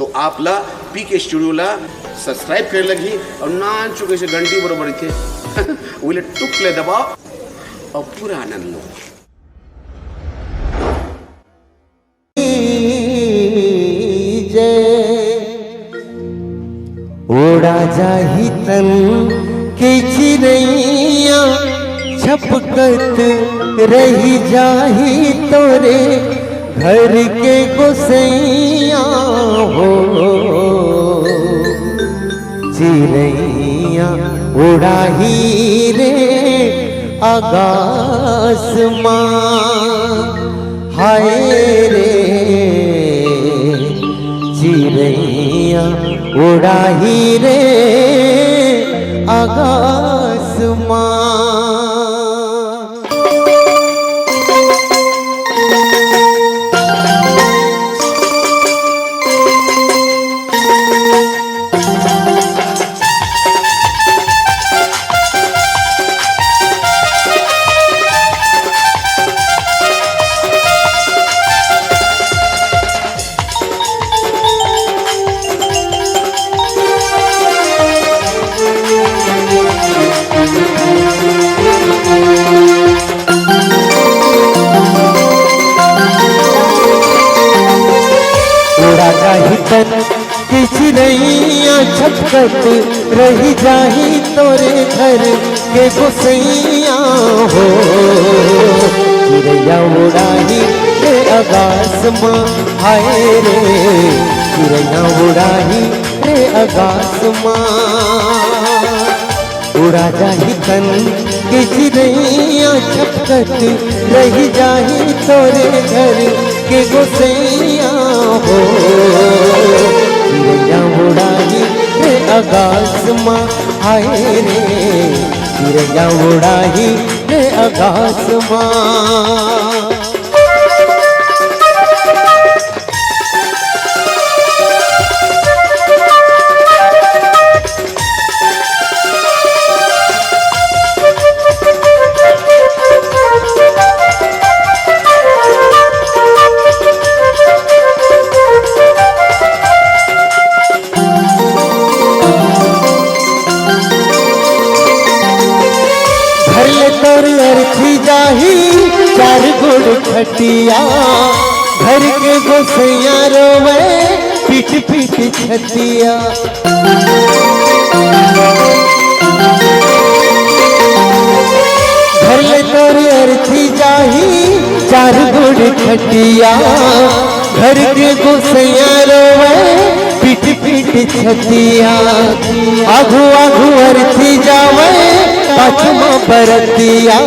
तो आपला पीके स्टुडिओला सबस्क्राईब करायला लगी और नान चुके से घंटी बरोबर इथे उले टुकले दबाव और पूरा आनंद लो। ओढ़ा जाही तन के चिड़ैया छपकत रही जाही तोरे घर के गोसैया हो। चिड़ैया उड़ाही रे आकाश माँ हाय रे। चिड़ैया उड़ाही रे आकाश माँ। तन की चिड़ैया छपकत रही जाही तोरे घर के गोसैया हो। चिड़ैया उड़ाही रे आकाश माँ हाय रे। चिड़ैया उड़ाही रे आकाश माँ। उड़ा जाही तन की चिड़ैया छपकत रही जाही तोरे घर के गोसैया हो। चिड़ैया उड़ाही रे आकाश माँ हाय रे। चिड़ैया उड़ाही रे आकाश माँ। अर्थी जाही चार गुड़ खटिया घर के गोसैया रोवे पीट पीट छतिया। घर ले तोरी अर्थी जाही चार गुड़ खटिया घर के गोसैया रोवे पीट पीट छतिया। आघू आघू अर्थी जावे पाछमा बरतिया।